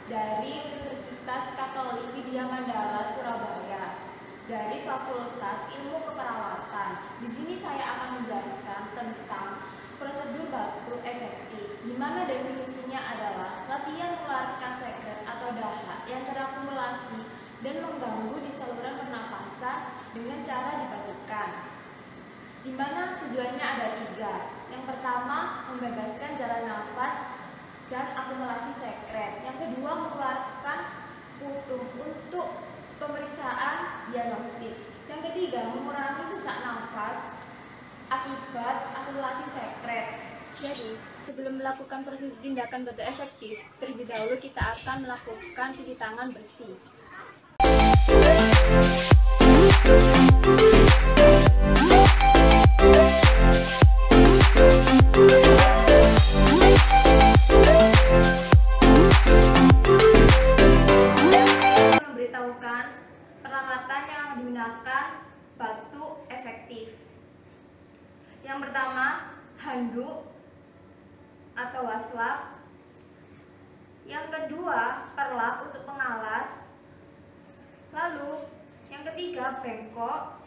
dari Universitas Katolik Widya Mandala Surabaya dari Fakultas Ilmu Keperawatan. Di sini saya akan menjelaskan tentang prosedur batuk efektif, di mana definisinya adalah latihan mengeluarkan sekret atau dahak yang terakumulasi dan mengganggu di saluran pernafasan dengan cara dibatukkan. Di mana tujuannya ada 3. Yang pertama, membebaskan jalan nafas dan akumulasi sekret. Yang kedua, mengeluarkan sputum untuk pemeriksaan diagnostik. Yang ketiga, mengurangi sesak nafas akibat akumulasi sekret. Jadi, sebelum melakukan proses tindakan batuk efektif, terlebih dahulu kita akan melakukan cuci tangan bersih. Memberitahukan peralatan yang digunakan batuk efektif. Yang pertama, handuk atau waslap. Yang kedua, perlap untuk pengalas. Lalu yang ketiga, bengkok.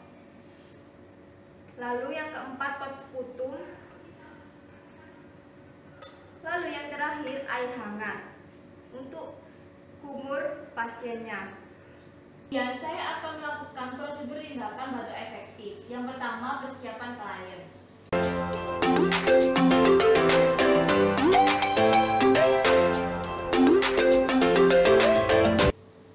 Lalu yang keempat, pot sputum. Lalu yang terakhir, air hangat untuk kumur pasiennya. Ya, saya akan melakukan prosedur tindakan batuk efektif. Yang pertama, persiapan klien.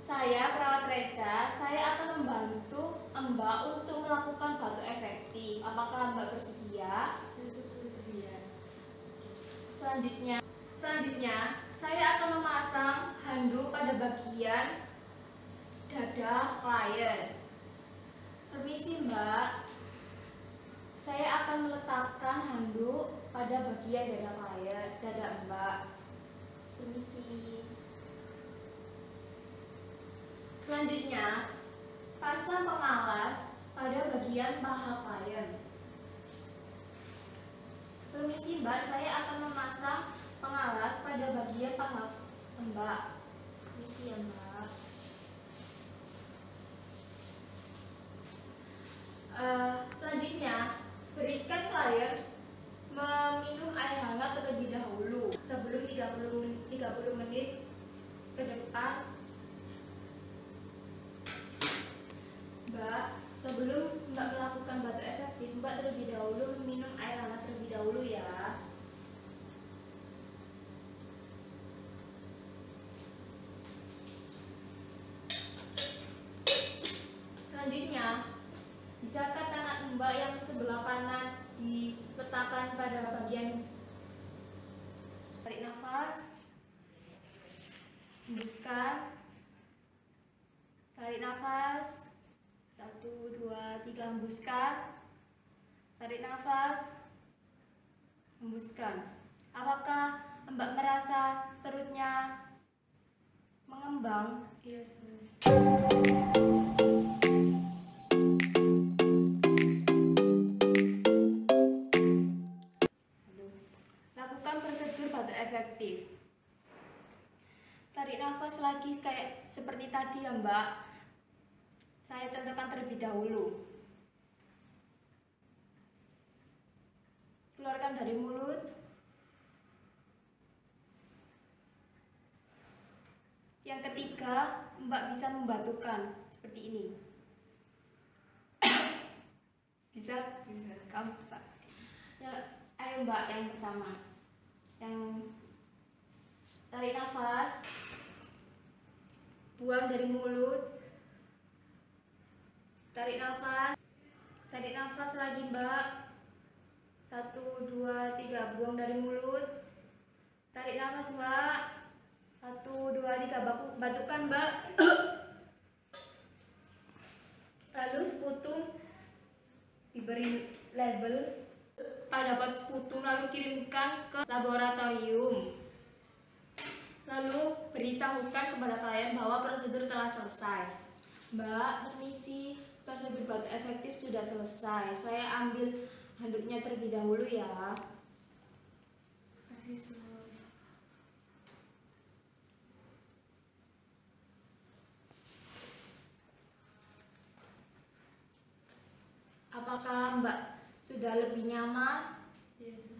Saya, perawat Reca, saya akan membantu Mbak untuk melakukan batuk efektif. Apakah Mbak bersedia? Bersedia. Selanjutnya, saya akan memasang handuk pada bagian dada klien. Permisi Mbak, saya akan meletakkan handuk pada bagian dada Mbak. Permisi. Selanjutnya, pasang pengalas pada bagian paha klien. Permisi Mbak, saya akan memasang pengalas pada bagian paha Mbak. Permisi ya Mbak. Selanjutnya, berikan klien meminum air hangat terlebih dahulu sebelum 30 menit ke depan. Mbak, sebelum Mbak melakukan batuk efektif, Mbak terlebih dahulu minum air hangat terlebih dahulu ya. Selanjutnya, bisakah tangan Mbak yang sebelah kanan diletakkan pada bagian tarik nafas, hembuskan, tarik nafas. 1, 2, 3, hembuskan, tarik nafas, hembuskan. Apakah Mbak merasa perutnya mengembang? Yes. Lakukan prosedur batuk efektif. Tarik nafas lagi kayak seperti tadi ya Mbak. Saya contohkan terlebih dahulu. Keluarkan dari mulut. Yang ketiga, Mbak bisa membatukkan seperti ini. Bisa? Bisa. Kamu Pak. Ya, ayo Mbak, yang pertama. Yang tarik nafas. Buang dari mulut. Tarik nafas lagi Mbak. 1, 2, 3, buang dari mulut. Tarik nafas Mbak. 1, 2, 3, batukkan Mbak. Lalu sputum diberi label pada pot sputum, lalu kirimkan ke laboratorium. Lalu beritahukan kepada klien bahwa prosedur telah selesai. Mbak, permisi, prosedur batuk efektif sudah selesai. Saya ambil handuknya terlebih dahulu ya. Kasih sus. Mbak? Sudah lebih nyaman? Iya,